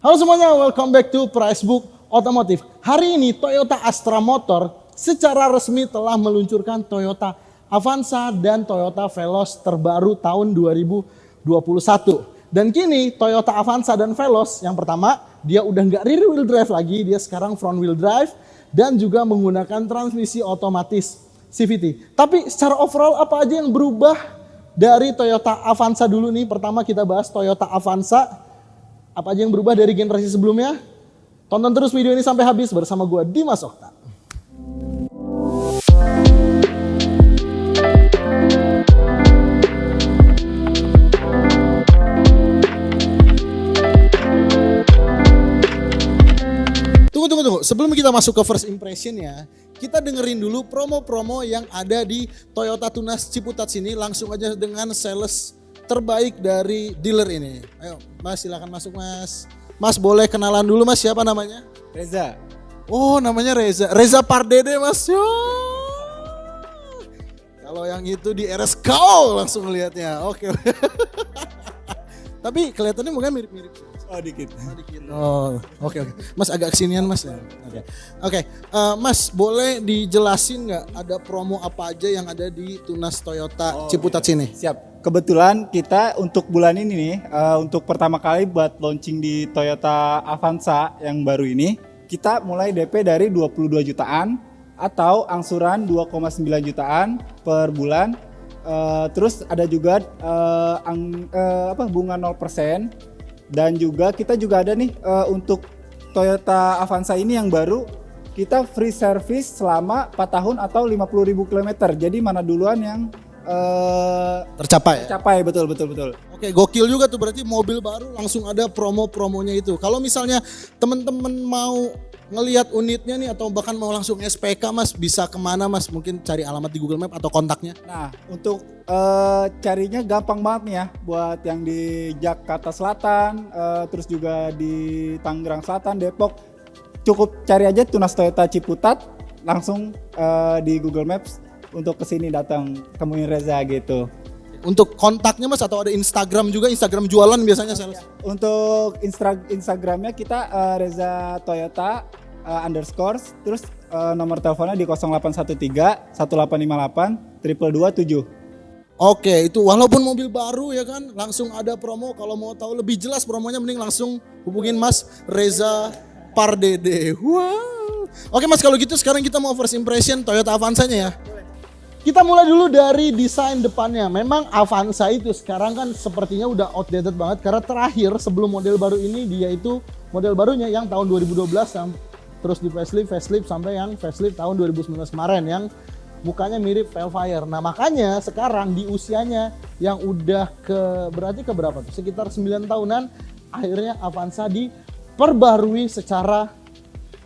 Halo semuanya, welcome back to Pricebook Otomotif. Hari ini Toyota Astra Motor secara resmi telah meluncurkan Toyota Avanza dan Toyota Veloz terbaru tahun 2021. Dan kini Toyota Avanza dan Veloz yang pertama dia udah nggak rear wheel drive lagi, dia sekarang front wheel drive dan juga menggunakan transmisi otomatis CVT. Tapi secara overall apa aja yang berubah dari Toyota Avanza dulu nih? Pertama kita bahas Toyota Avanza. Apa aja yang berubah dari generasi sebelumnya? Tonton terus video ini sampai habis bersama gue Dimas Okta. Tunggu. Sebelum kita masuk ke first impression ya, kita dengerin dulu promo-promo yang ada di Toyota Tunas Ciputat sini. Langsung aja dengan sales terbaik dari dealer ini. Ayo Mas, silakan masuk Mas. Mas boleh kenalan dulu Mas, siapa namanya? Reza. Oh namanya Reza. Reza Pardede Mas. Yo. Kalau yang itu di RSK langsung lihatnya. Oke. Tapi kelihatannya mungkin mirip-mirip. Oh dikit. Oh, oke. Mas agak kesinian Mas. Oke. Mas boleh dijelasin nggak ada promo apa aja yang ada di Tunas Toyota Ciputat sini? Siap. Kebetulan kita untuk bulan ini nih, untuk pertama kali buat launching di Toyota Avanza yang baru ini, kita mulai DP dari 22 jutaan atau angsuran 2,9 jutaan per bulan. Terus ada juga bunga 0%. Dan juga kita juga ada nih untuk Toyota Avanza ini yang baru kita free service selama 4 tahun atau 50.000 km. Jadi mana duluan yang Tercapai. betul. Oke, gokil juga tuh, berarti mobil baru langsung ada promo-promonya itu. Kalau misalnya teman-teman mau ngelihat unitnya nih atau bahkan mau langsung SPK Mas, bisa kemana Mas? Mungkin cari alamat di Google Map atau kontaknya? Nah, untuk carinya gampang banget nih ya buat yang di Jakarta Selatan, terus juga di Tangerang Selatan, Depok. Cukup cari aja Tunas Toyota Ciputat, langsung di Google Maps untuk kesini datang temuin Reza gitu. Untuk kontaknya Mas atau ada Instagram juga, Instagram jualan biasanya sales? Untuk Instagramnya kita Reza Toyota _ terus nomor teleponnya di 0813 1858 227. Oke, itu walaupun mobil baru ya kan, langsung ada promo. Kalau mau tahu lebih jelas promonya mending langsung hubungin Mas Reza Pardede. Wow. Oke Mas, kalau gitu sekarang kita mau first impression Toyota Avanza-nya ya. Kita mulai dulu dari desain depannya. Memang Avanza itu sekarang kan sepertinya udah outdated banget karena terakhir sebelum model baru ini dia itu model barunya yang tahun 2012 yang terus di facelift sampai yang facelift tahun 2019 kemarin yang mukanya mirip Velfire. Nah makanya sekarang di usianya yang udah berarti ke berapa tuh? Sekitar 9 tahunan akhirnya Avanza diperbarui secara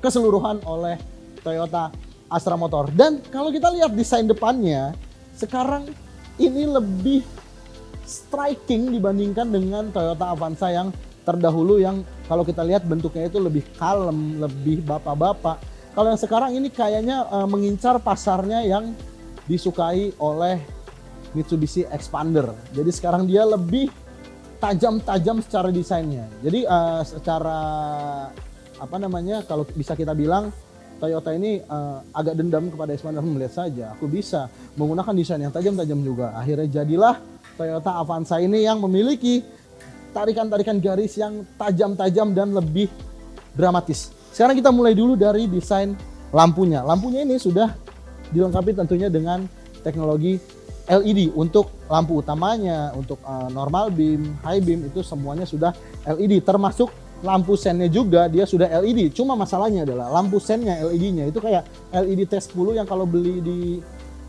keseluruhan oleh Toyota Astra Motor. Dan kalau kita lihat desain depannya sekarang ini lebih striking dibandingkan dengan Toyota Avanza yang terdahulu yang kalau kita lihat bentuknya itu lebih kalem, lebih bapak-bapak. Kalau yang sekarang ini kayaknya mengincar pasarnya yang disukai oleh Mitsubishi Expander. Jadi sekarang dia lebih tajam-tajam secara desainnya. Jadi secara kalau bisa kita bilang Toyota ini agak dendam kepada Expander. Melihat saja, aku bisa menggunakan desain yang tajam-tajam juga. Akhirnya jadilah Toyota Avanza ini yang memiliki tarikan-tarikan garis yang tajam-tajam dan lebih dramatis. Sekarang kita mulai dulu dari desain lampunya. Lampunya ini sudah dilengkapi tentunya dengan teknologi LED untuk lampu utamanya, untuk normal beam, high beam itu semuanya sudah LED. Termasuk lampu sennya juga dia sudah LED. Cuma masalahnya adalah lampu sennya LED-nya itu kayak LED T10 yang kalau beli di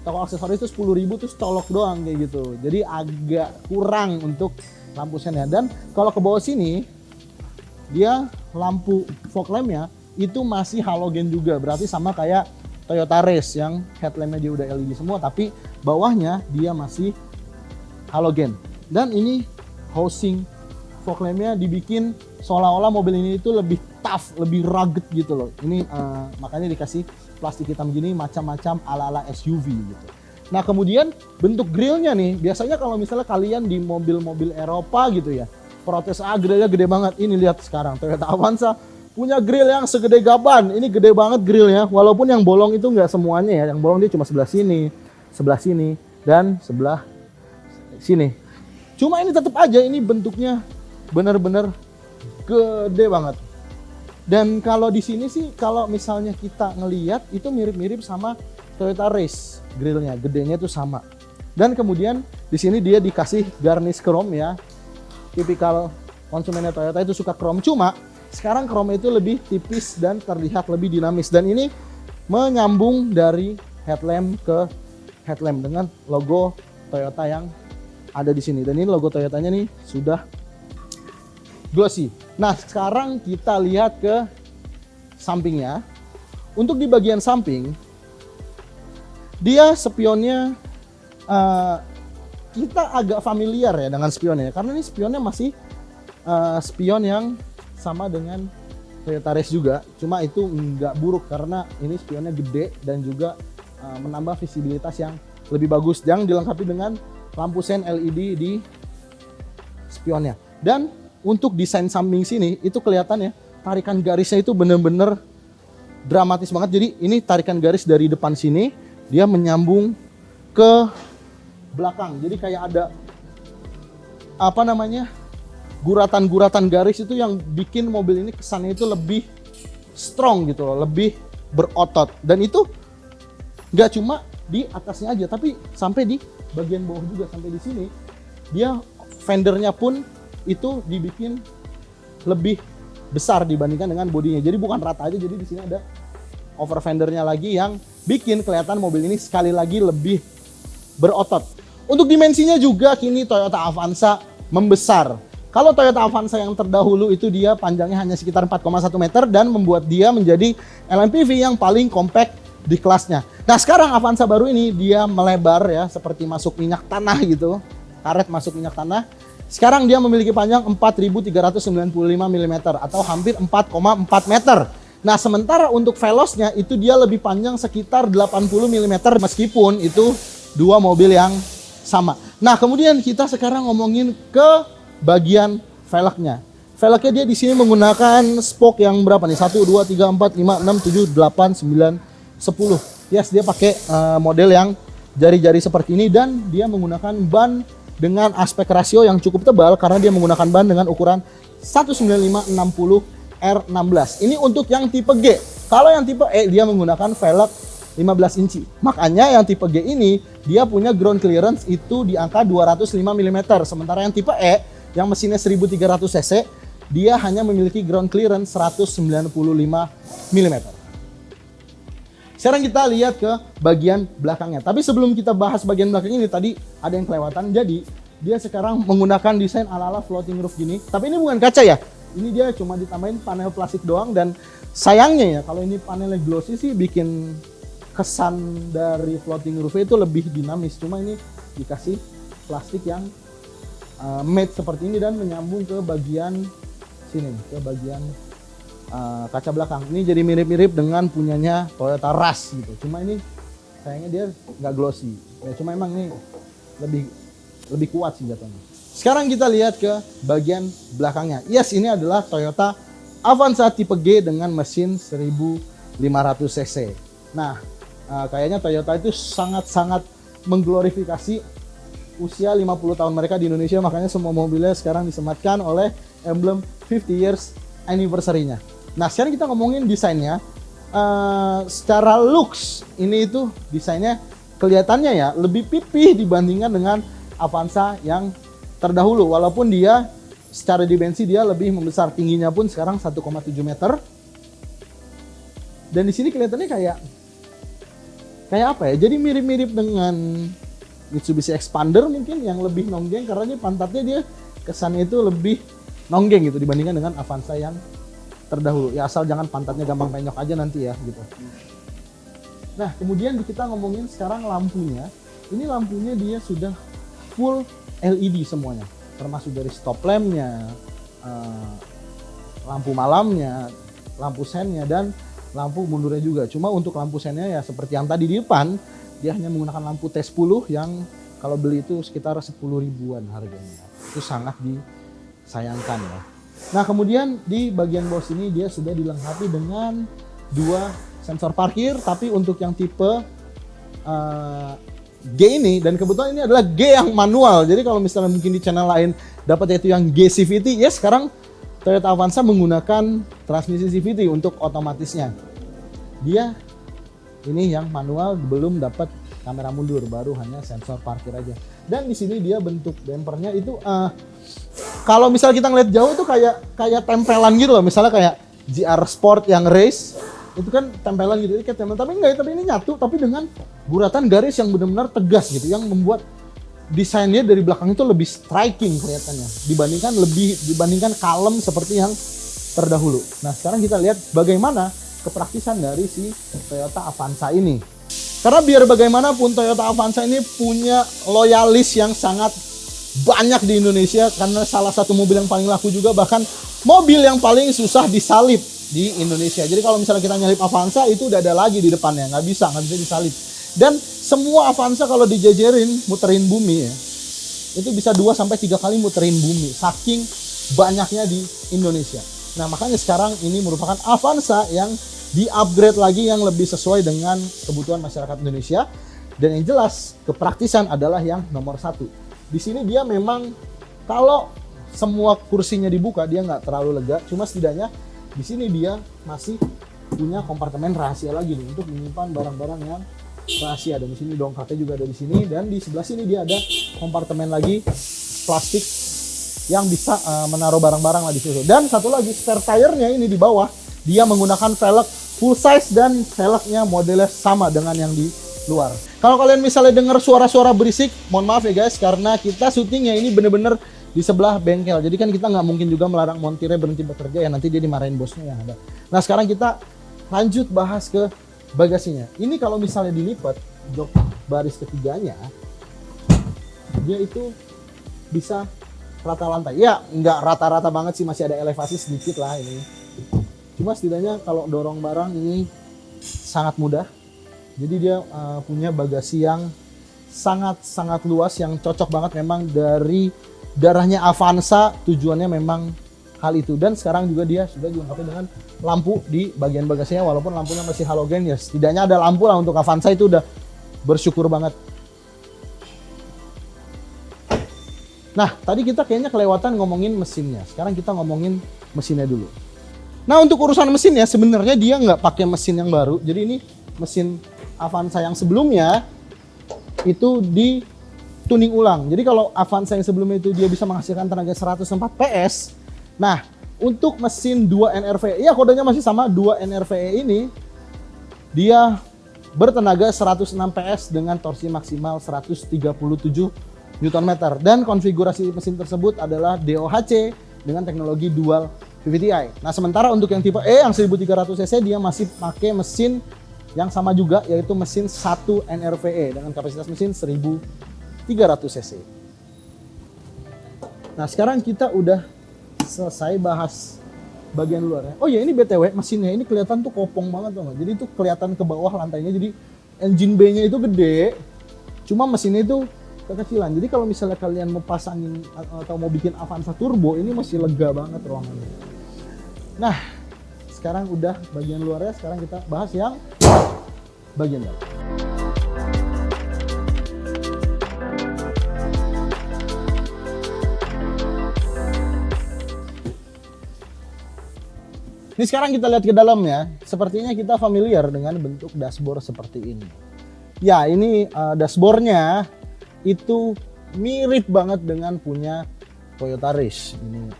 toko aksesoris itu 10.000 tuh colok doang kayak gitu. Jadi agak kurang untuk lampu sennya. Dan kalau ke bawah sini dia lampu fog lampnya itu masih halogen juga, berarti sama kayak Toyota Race yang headlampnya dia udah LED semua tapi bawahnya dia masih halogen. Dan ini housing fog lampnya dibikin seolah-olah mobil ini itu lebih tough, lebih rugged gitu loh. Ini makanya dikasih plastik hitam gini macam-macam ala-ala SUV gitu. Nah kemudian bentuk grillnya nih, biasanya kalau misalnya kalian di mobil-mobil Eropa gitu ya, protes, grillnya gede banget. Ini lihat sekarang Toyota Avanza punya grill yang segede gaban. Ini gede banget grillnya. Walaupun yang bolong itu nggak semuanya ya. Yang bolong dia cuma sebelah sini, dan sebelah sini. Cuma ini tetap aja ini bentuknya benar-benar gede banget. Dan kalau di sini sih, kalau misalnya kita ngelihat itu mirip-mirip sama Toyota Race grillnya, gedenya itu sama. Dan kemudian di sini dia dikasih garnish chrome ya. Tipikal konsumennya Toyota itu suka chrome. Cuma sekarang chrome itu lebih tipis dan terlihat lebih dinamis. Dan ini menyambung dari headlamp ke headlamp dengan logo Toyota yang ada di sini. Dan ini logo Toyotanya nih sudah glossy. Nah, sekarang kita lihat ke sampingnya. Untuk di bagian samping, dia spionnya kita agak familiar ya dengan spionnya. Karena ini spionnya masih spion yang sama dengan Toyota Race juga. Cuma itu nggak buruk karena ini spionnya gede dan juga menambah visibilitas yang lebih bagus. Yang dilengkapi dengan lampu sen LED di spionnya. Dan untuk desain samping sini itu kelihatan ya, tarikan garisnya itu bener-bener dramatis banget. Jadi ini tarikan garis dari depan sini, dia menyambung ke belakang. Jadi kayak ada guratan-guratan garis itu yang bikin mobil ini kesannya itu lebih strong gitu loh, lebih berotot. Dan itu nggak cuma di atasnya aja, tapi sampai di bagian bawah juga, sampai di sini dia fendernya pun itu dibikin lebih besar dibandingkan dengan bodinya. Jadi bukan rata aja, jadi di sini ada over fendernya lagi yang bikin kelihatan mobil ini sekali lagi lebih berotot. Untuk dimensinya juga kini Toyota Avanza membesar. Kalau Toyota Avanza yang terdahulu itu dia panjangnya hanya sekitar 4,1 meter dan membuat dia menjadi LMPV yang paling compact di kelasnya. Nah, sekarang Avanza baru ini dia melebar ya, seperti masuk minyak tanah gitu. Karet masuk minyak tanah. Sekarang dia memiliki panjang 4.395 mm atau hampir 4,4 meter. Nah, sementara untuk velosnya itu dia lebih panjang sekitar 80 mm meskipun itu dua mobil yang sama. Nah, kemudian kita sekarang ngomongin ke bagian velgnya. Velgnya dia di sini menggunakan spoke yang berapa nih? 1 2 3 4 5 6 7 8 9 10. Yes, dia pakai model yang jari-jari seperti ini dan dia menggunakan ban dengan aspek rasio yang cukup tebal karena dia menggunakan ban dengan ukuran 195/60 R16. Ini untuk yang tipe G. Kalau yang tipe E dia menggunakan velg 15 inci. Makanya yang tipe G ini dia punya ground clearance itu di angka 205 mm. Sementara yang tipe E yang mesinnya 1300 cc dia hanya memiliki ground clearance 195 mm. Sekarang kita lihat ke bagian belakangnya. Tapi sebelum kita bahas bagian belakang ini, tadi ada yang kelewatan. Jadi dia sekarang menggunakan desain ala-ala floating roof gini. Tapi ini bukan kaca ya. Ini dia cuma ditambahin panel plastik doang. Dan sayangnya ya, kalau ini panelnya glossy sih bikin kesan dari floating roof itu lebih dinamis. Cuma ini dikasih plastik yang matte seperti ini dan menyambung ke bagian sini, ke bagian kaca belakang. Ini jadi mirip-mirip dengan punyanya Toyota Rush gitu. Cuma ini sayangnya dia nggak glossy. Ya, cuma emang ini lebih kuat sih jatuhnya. Sekarang kita lihat ke bagian belakangnya. Yes, ini adalah Toyota Avanza tipe G dengan mesin 1500 cc. Nah, kayaknya Toyota itu sangat-sangat mengglorifikasi usia 50 tahun mereka di Indonesia. Makanya semua mobilnya sekarang disematkan oleh emblem 50 years anniversary-nya. Nah, sekarang kita ngomongin desainnya. Secara looks ini itu desainnya kelihatannya ya lebih pipih dibandingkan dengan Avanza yang terdahulu. Walaupun dia secara dimensi dia lebih membesar, tingginya pun sekarang 1,7 meter. Dan di sini kelihatannya kayak apa ya? Jadi mirip-mirip dengan Mitsubishi Expander mungkin yang lebih nonggeng karena ini pantatnya dia kesannya itu lebih nonggeng gitu dibandingkan dengan Avanza yang terdahulu. Ya asal jangan pantatnya gampang penyok aja nanti ya gitu. Nah, kemudian kita ngomongin sekarang lampunya. Ini lampunya dia sudah full LED semuanya, termasuk dari stop lampnya, lampu malamnya, lampu sennya dan lampu mundurnya juga. Cuma untuk lampu sennya ya seperti yang tadi di depan, dia hanya menggunakan lampu T10 yang kalau beli itu sekitar 10 ribuan harganya. Itu sangat sayangkan ya. Nah kemudian di bagian bawah sini dia sudah dilengkapi dengan 2 sensor parkir, tapi untuk yang tipe G ini, dan kebetulan ini adalah G yang manual. Jadi kalau misalnya mungkin di channel lain dapat yaitu yang G CVT, ya sekarang Toyota Avanza menggunakan transmisi CVT untuk otomatisnya. Dia ini yang manual, belum dapat kamera mundur, baru hanya sensor parkir aja. Dan di sini dia bentuk bempernya itu kalau misalnya kita ngeliat jauh itu kayak tempelan gitu loh. Misalnya kayak GR Sport yang race itu kan tempelan gitu, kayak tempelan. Tapi enggak, tapi ini nyatu, tapi dengan guratan garis yang benar-benar tegas gitu, yang membuat desainnya dari belakang itu lebih striking kelihatannya dibandingkan kalem seperti yang terdahulu. Nah sekarang kita lihat bagaimana kepraktisan dari si Toyota Avanza ini. Karena biar bagaimanapun Toyota Avanza ini punya loyalis yang sangat banyak di Indonesia, karena salah satu mobil yang paling laku juga, bahkan mobil yang paling susah disalip di Indonesia. Jadi kalau misalnya kita nyalip Avanza itu udah ada lagi di depannya, nggak bisa disalip. Dan semua Avanza kalau dijejerin muterin bumi ya, itu bisa 2-3 kali muterin bumi, saking banyaknya di Indonesia. Nah makanya sekarang ini merupakan Avanza yang di-upgrade lagi, yang lebih sesuai dengan kebutuhan masyarakat Indonesia. Dan yang jelas kepraktisan adalah yang nomor 1. Di sini dia memang kalau semua kursinya dibuka dia nggak terlalu lega, cuma setidaknya di sini dia masih punya kompartemen rahasia lagi nih, untuk menyimpan barang-barang yang rahasia. Dan di sini dongkraknya juga ada di sini, dan di sebelah sini dia ada kompartemen lagi plastik yang bisa menaruh barang-barang lah di situ. Dan satu lagi, spare tire-nya ini di bawah dia menggunakan velg full size, dan velgnya modelnya sama dengan yang di luar. Kalau kalian misalnya dengar suara-suara berisik, mohon maaf ya guys, karena kita syutingnya ini bener-bener di sebelah bengkel. Jadi kan kita nggak mungkin juga melarang montirnya berhenti bekerja ya, nanti dia dimarahin bosnya yang ada. Nah sekarang kita lanjut bahas ke bagasinya. Ini kalau misalnya dilipat jok baris ketiganya, dia itu bisa rata lantai. Ya nggak rata-rata banget sih, masih ada elevasi sedikit lah ini. Cuma setidaknya kalau dorong barang ini sangat mudah. Jadi dia punya bagasi yang sangat luas, yang cocok banget memang dari darahnya Avanza, tujuannya memang hal itu. Dan sekarang juga dia sudah dilengkapi dengan lampu di bagian bagasinya, walaupun lampunya masih halogen ya, setidaknya ada lampu lah untuk Avanza, itu udah bersyukur banget. Nah tadi kita kayaknya kelewatan ngomongin mesinnya, sekarang kita ngomongin mesinnya dulu. Nah untuk urusan mesinnya sebenarnya dia nggak pakai mesin yang baru, jadi ini mesin Avanza yang sebelumnya itu di tuning ulang. Jadi kalau Avanza yang sebelumnya itu dia bisa menghasilkan tenaga 104 PS. Nah, untuk mesin 2 NRVE, ya kodenya masih sama, 2 NRVE ini dia bertenaga 106 PS dengan torsi maksimal 137 Nm. Dan konfigurasi mesin tersebut adalah DOHC dengan teknologi dual VVT-i. Nah, sementara untuk yang tipe E yang 1300 cc dia masih pakai mesin yang sama juga, yaitu mesin 1 NRVE dengan kapasitas mesin 1300 cc. Nah sekarang kita udah selesai bahas bagian luarnya. Oh ya ini BTW mesinnya ini kelihatan tuh kopong banget tuh. Jadi itu kelihatan ke bawah lantainya, jadi engine bay-nya itu gede, cuma mesinnya itu kekecilan. Jadi kalau misalnya kalian mau pasangin atau mau bikin Avanza Turbo, ini masih lega banget ruangannya. Nah sekarang udah bagian luarnya, sekarang kita bahas yang bagian dalam. Ini sekarang kita lihat ke dalam ya. Sepertinya kita familiar dengan bentuk dashboard seperti ini. Ya ini dashboardnya itu mirip banget dengan punya Toyota Race. Ini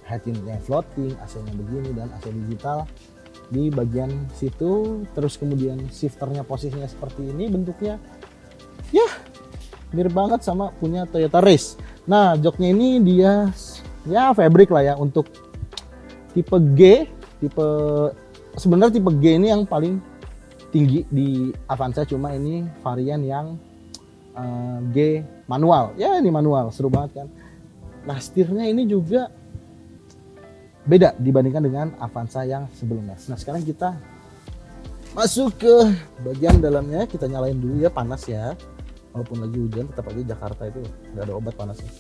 head unitnya floating, AC-nya begini, dan AC digital di bagian situ. Terus kemudian shifternya posisinya seperti ini bentuknya, ya mirip banget sama punya Toyota Race. Nah joknya ini dia ya fabric lah ya, untuk tipe G, sebenarnya tipe G ini yang paling tinggi di Avanza, cuma ini varian yang G manual. Ya ini manual, seru banget kan. Nah setirnya ini juga beda dibandingkan dengan Avanza yang sebelumnya. Nah sekarang kita masuk ke bagian dalamnya, kita nyalain dulu ya, panas ya. Walaupun lagi hujan tetap aja Jakarta itu nggak ada obat panasnya.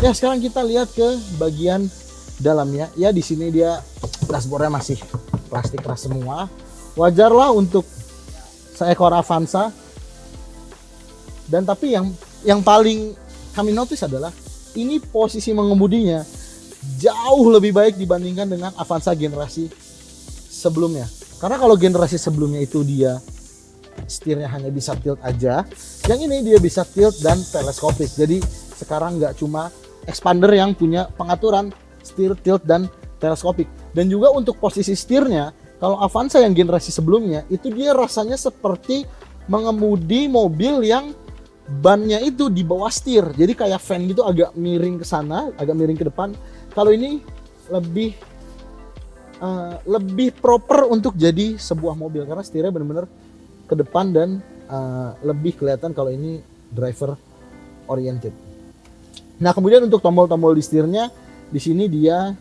Ya, sekarang kita lihat ke bagian dalamnya. Ya, di sini dia dashboardnya masih plastik keras semua. Wajar lah untuk seekor Avanza. Dan tapi yang paling kami notice adalah ini posisi mengemudinya jauh lebih baik dibandingkan dengan Avanza generasi sebelumnya. Karena kalau generasi sebelumnya itu dia setirnya hanya bisa tilt aja, yang ini dia bisa tilt dan teleskopik. Jadi sekarang nggak cuma expander yang punya pengaturan setir, tilt, dan teleskopik. Dan juga untuk posisi setirnya, kalau Avanza yang generasi sebelumnya itu dia rasanya seperti mengemudi mobil yang bannya itu di bawah setir. Jadi kayak fan gitu, agak miring ke sana, agak miring ke depan. Kalau ini lebih proper untuk jadi sebuah mobil karena setirnya benar-benar ke depan dan lebih kelihatan kalau ini driver oriented. Nah, kemudian untuk tombol-tombol di setirnya, di sini dia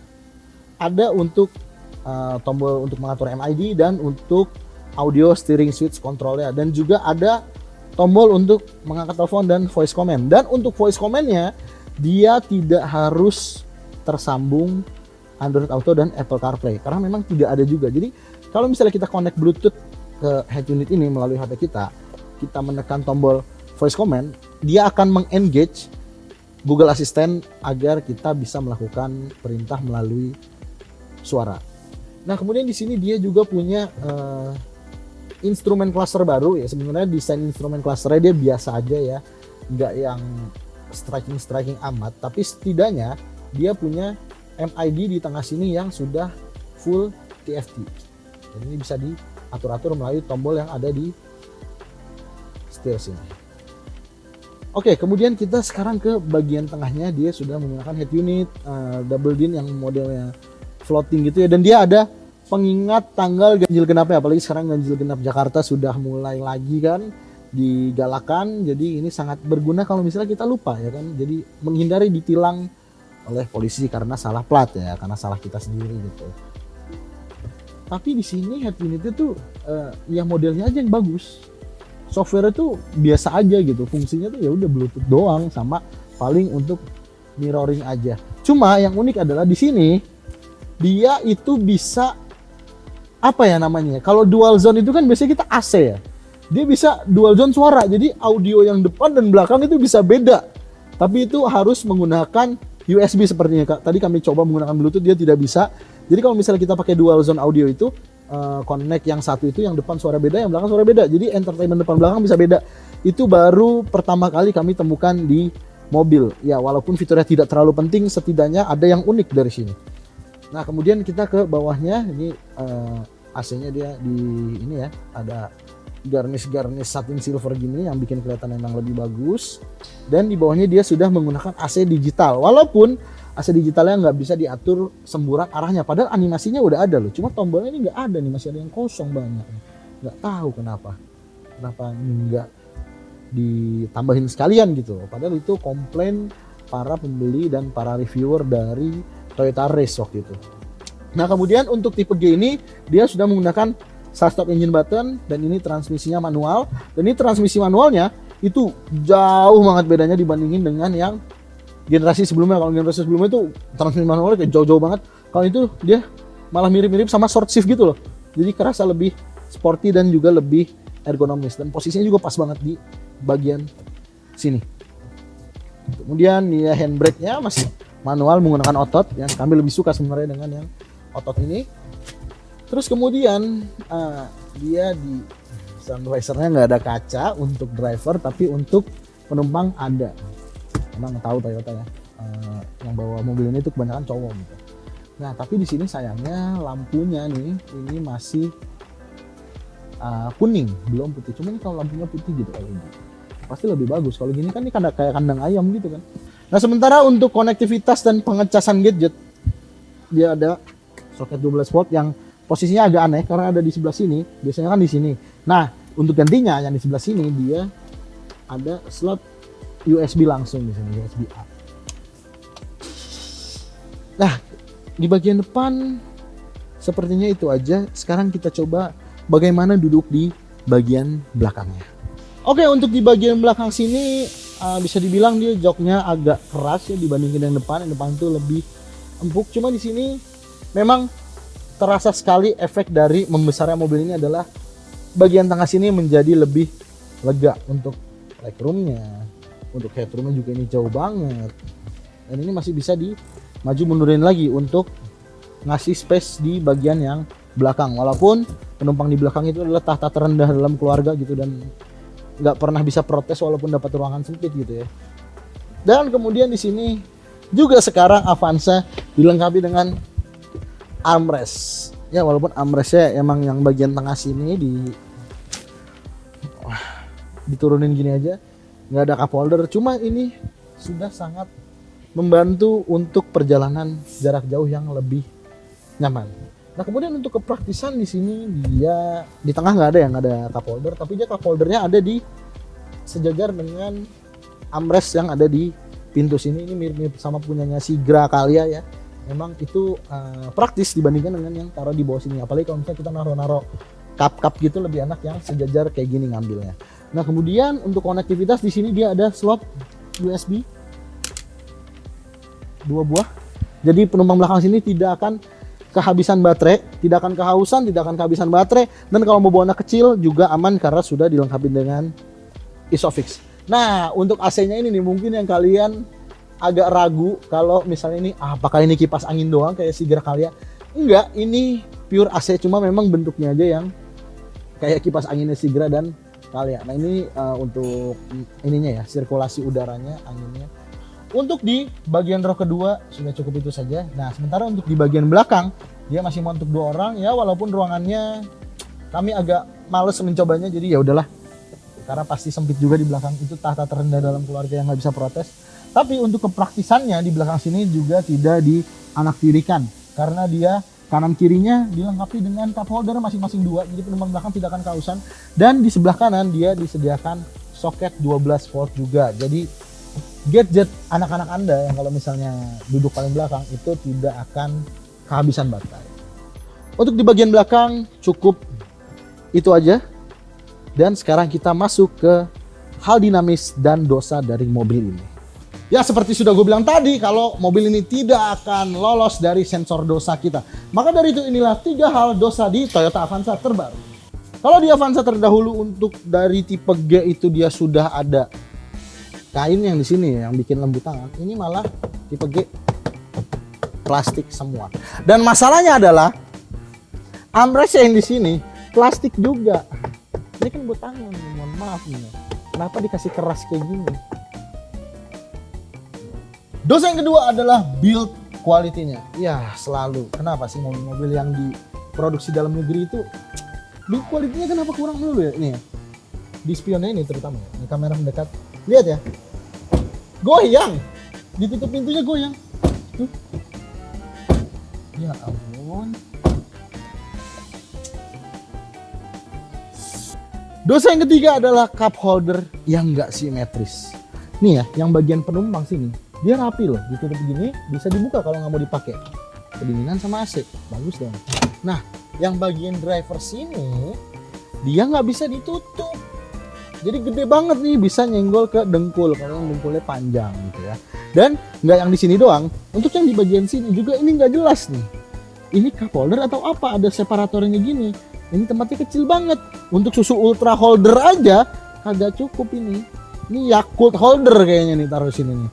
ada untuk tombol untuk mengatur MID dan untuk audio steering switch controlnya, dan juga ada tombol untuk mengangkat telepon dan voice command. Dan untuk voice commandnya dia tidak harus tersambung Android Auto dan Apple CarPlay karena memang tidak ada juga. Jadi kalau misalnya kita connect Bluetooth ke head unit ini melalui HP kita menekan tombol voice command, dia akan mengengage Google Assistant agar kita bisa melakukan perintah melalui suara. Nah, kemudian di sini dia juga punya instrumen cluster baru ya. Sebenarnya desain instrumen clusternya dia biasa aja ya, nggak yang striking amat, tapi setidaknya dia punya MID di tengah sini yang sudah full TFT. Jadi ini bisa diatur-atur melalui tombol yang ada di setir sini. Oke, kemudian kita sekarang ke bagian tengahnya. Dia sudah menggunakan head unit double din yang modelnya floating gitu ya, dan dia ada pengingat tanggal ganjil genapnya. Apalagi sekarang ganjil genap Jakarta sudah mulai lagi kan digalakan, jadi ini sangat berguna kalau misalnya kita lupa ya kan, jadi menghindari ditilang oleh polisi karena salah plat ya, karena salah kita sendiri gitu. Tapi di sini head unit itu ya modelnya aja yang bagus, software itu biasa aja gitu, fungsinya tuh ya udah Bluetooth doang sama paling untuk mirroring aja. Cuma yang unik adalah di sini dia itu bisa apa ya namanya, kalau dual zone itu kan biasanya kita AC ya, dia bisa dual zone suara, jadi audio yang depan dan belakang itu bisa beda, tapi itu harus menggunakan USB sepertinya Kak. Tadi kami coba menggunakan Bluetooth, dia tidak bisa. Jadi kalau misalnya kita pakai dual zone audio itu connect yang satu itu yang depan suara beda, yang belakang suara beda, jadi entertainment depan belakang bisa beda. Itu baru pertama kali kami temukan di mobil ya, walaupun fiturnya tidak terlalu penting, setidaknya ada yang unik dari sini. Nah, kemudian kita ke bawahnya, ini AC-nya dia di ini ya, ada garnish satin silver gini yang bikin kelihatan memang lebih bagus. Dan di bawahnya dia sudah menggunakan AC digital, walaupun AC digitalnya nggak bisa diatur semburan arahnya, padahal animasinya udah ada loh, cuma tombolnya ini nggak ada, animasi ada yang kosong banyak, nggak tahu kenapa nggak ditambahin sekalian gitu, padahal itu komplain para pembeli dan para reviewer dari Toyota Race waktu itu. Nah, kemudian untuk tipe G ini dia sudah menggunakan start stop engine button, dan ini transmisinya manual, dan ini transmisi manualnya itu jauh banget bedanya dibandingin dengan yang generasi sebelumnya. Kalau generasi sebelumnya itu transmisi manualnya kayak jauh-jauh banget, kalau itu dia malah mirip-mirip sama short shift gitu loh, jadi kerasa lebih sporty dan juga lebih ergonomis, dan posisinya juga pas banget di bagian sini. Kemudian ya handbrake-nya masih manual menggunakan otot, yang kami lebih suka sebenarnya dengan yang otot ini. Terus kemudian dia di sun visor-nya nggak ada kaca untuk driver, tapi untuk penumpang ada. Emang tahu Toyota ya, yang bawa mobil ini tuh kebanyakan cowok gitu. Nah, tapi di sini sayangnya lampunya nih ini masih kuning, belum putih. Cuman kalau lampunya putih gitu kayak gini, pasti lebih bagus. Kalau gini kan ini kayak kandang ayam gitu kan. Nah, sementara untuk konektivitas dan pengecasan gadget, dia ada soket 12 volt yang posisinya agak aneh karena ada di sebelah sini, biasanya kan di sini. Nah, untuk gantinya yang di sebelah sini dia ada slot USB langsung di sini, USB A. Nah, di bagian depan sepertinya itu aja. Sekarang kita coba bagaimana duduk di bagian belakangnya. Oke, untuk di bagian belakang sini bisa dibilang dia joknya agak keras ya dibandingin yang depan. Yang depan itu lebih empuk. Cuma di sini memang terasa sekali efek dari membesarnya mobil ini adalah bagian tengah sini menjadi lebih lega untuk legroomnya, untuk headroomnya juga ini jauh banget. Dan ini masih bisa dimaju mundurin lagi untuk ngasih space di bagian yang belakang. Walaupun penumpang di belakang itu adalah tahta terendah dalam keluarga gitu dan nggak pernah bisa protes walaupun dapat ruangan sempit gitu ya. Dan kemudian di sini juga sekarang Avanza dilengkapi dengan armrest. Ya walaupun armrestnya emang yang bagian tengah sini diturunin gini aja, nggak ada cup holder. Cuma ini sudah sangat membantu untuk perjalanan jarak jauh yang lebih nyaman. Nah kemudian untuk kepraktisan di sini dia di tengah nggak ada yang ada cup holder, tapi dia cup holdernya ada di sejajar dengan armrest yang ada di pintu sini. Ini mirip-mirip sama punyanya si Grakalia ya. Memang itu praktis dibandingkan dengan yang taruh di bawah sini. Apalagi kalau misalnya kita naruh cup gitu lebih enak yang sejajar kayak gini ngambilnya. Nah kemudian untuk konektivitas di sini dia ada slot USB 2 buah. Jadi penumpang belakang sini tidak akan kehabisan baterai, tidak akan kehausan, tidak akan kehabisan baterai, dan kalau mau bawa anak kecil juga aman karena sudah dilengkapi dengan Isofix. Nah untuk AC-nya ini nih mungkin yang kalian agak ragu kalau misalnya ini apakah ini kipas angin doang kayak si Grakalia. Enggak, ini pure AC, cuma memang bentuknya aja yang kayak kipas anginnya si Gra dan Kalia. Nah ini untuk ininya ya, sirkulasi udaranya, anginnya. Untuk di bagian row kedua sudah cukup itu saja. Nah sementara untuk di bagian belakang dia masih mau untuk 2 orang ya, walaupun ruangannya kami agak males mencobanya, jadi ya udahlah karena pasti sempit juga di belakang. Itu tahta terendah dalam keluarga yang nggak bisa protes. Tapi untuk kepraktisannya di belakang sini juga tidak dianaktirikan karena dia kanan kirinya dilengkapi dengan cup holder masing-masing 2, jadi penumpang belakang tidak akan kehausan. Dan di sebelah kanan dia disediakan soket 12 volt juga. Jadi gadget anak-anak Anda yang kalau misalnya duduk paling belakang itu tidak akan kehabisan baterai. Untuk di bagian belakang cukup itu aja. Dan sekarang kita masuk ke hal dinamis dan dosa dari mobil ini. Ya seperti sudah gue bilang tadi, kalau mobil ini tidak akan lolos dari sensor dosa kita. Maka dari itu inilah 3 hal dosa di Toyota Avanza terbaru. Kalau di Avanza terdahulu untuk dari tipe G itu dia sudah ada kain yang di sini yang bikin lembut tangan. Ini malah tipe G plastik semua. Dan masalahnya adalah armrest yang di sini plastik juga. Ini kan buat tangan, mohon maaf nih. Kenapa dikasih keras kayak gini? Dosa yang kedua adalah build quality-nya. Ya selalu. Kenapa sih mobil-mobil yang diproduksi dalam negeri itu build quality-nya kenapa kurang dulu ya? Ini ya. Di spionnya ini terutama ya. Ini kamera mendekat. Lihat ya. Goyang. Ditutup pintunya goyang. Tuh. Ya ampun. Dosa yang ketiga adalah cup holder yang nggak simetris. Nih ya, yang bagian penumpang sini, dia rapi loh, ditutup begini, bisa dibuka kalau nggak mau dipakai. Kedinginan sama AC, bagus dong. Nah, yang bagian driver sini, dia nggak bisa ditutup. Jadi gede banget nih, bisa nyenggol ke dengkul kalau yang dengkulnya panjang gitu ya. Dan nggak yang di sini doang, untuk yang di bagian sini juga ini nggak jelas nih. Ini cup holder atau apa? Ada separatornya gini. Ini tempatnya kecil banget. Untuk susu ultra holder aja kagak cukup ini. Ini Yakult holder kayaknya nih taruh sini nih.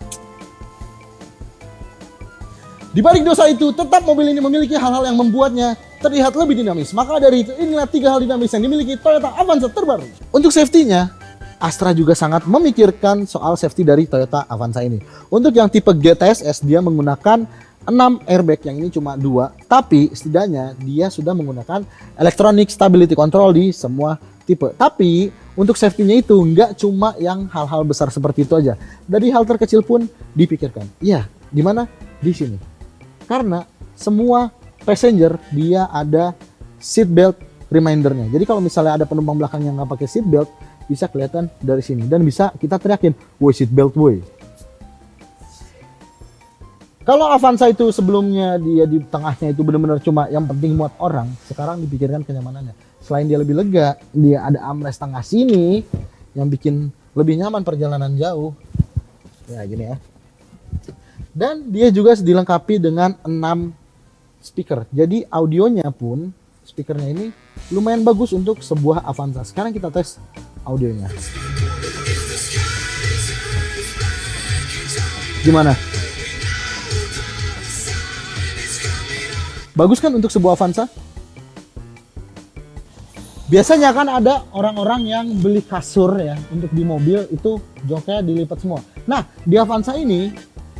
Di balik dosa itu, tetap mobil ini memiliki hal-hal yang membuatnya terlihat lebih dinamis. Maka dari itu, inilah 3 hal dinamis yang dimiliki Toyota Avanza terbaru. Untuk safety-nya, Astra juga sangat memikirkan soal safety dari Toyota Avanza ini. Untuk yang tipe GTSS, dia menggunakan 6 airbag, yang ini cuma 2, tapi setidaknya dia sudah menggunakan electronic stability control di semua tipe. Tapi untuk safety-nya itu nggak cuma yang hal-hal besar seperti itu aja. Dari hal terkecil pun dipikirkan. Iya, di mana? Di sini. Karena semua passenger dia ada seat belt remindernya. Jadi kalau misalnya ada penumpang belakang yang nggak pakai seat belt, bisa kelihatan dari sini dan bisa kita teriakin, "Woi seat belt woi." Kalau Avanza itu sebelumnya dia di tengahnya itu benar-benar cuma yang penting muat orang, sekarang dipikirkan kenyamanannya. Selain dia lebih lega, dia ada armrest tengah sini yang bikin lebih nyaman perjalanan jauh. Ya gini ya. Dan dia juga dilengkapi dengan 6 speaker. Jadi audionya pun, speakernya ini lumayan bagus untuk sebuah Avanza. Sekarang kita tes audionya. Gimana? Bagus kan untuk sebuah Avanza? Biasanya kan ada orang-orang yang beli kasur ya untuk di mobil itu joknya dilipat semua. Nah di Avanza ini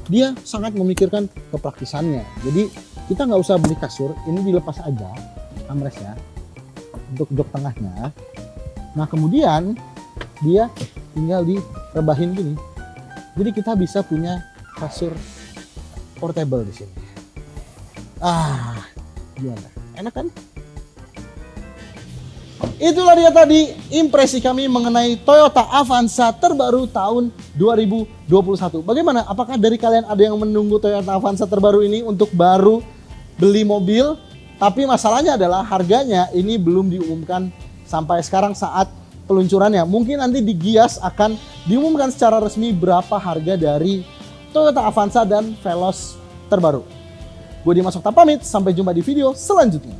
dia sangat memikirkan kepraktisannya. Jadi kita nggak usah beli kasur, ini dilepas aja armrestnya untuk jok tengahnya. Nah kemudian dia tinggal direbahin gini. Jadi kita bisa punya kasur portable di sini. Gimana? Enak kan? Itulah dia tadi impresi kami mengenai Toyota Avanza terbaru tahun 2021. Bagaimana? Apakah dari kalian ada yang menunggu Toyota Avanza terbaru ini untuk baru beli mobil? Tapi masalahnya adalah harganya ini belum diumumkan sampai sekarang saat peluncurannya. Mungkin nanti di Gias akan diumumkan secara resmi berapa harga dari Toyota Avanza dan Veloz terbaru. Gue Dimas Okta pamit, sampai jumpa di video selanjutnya.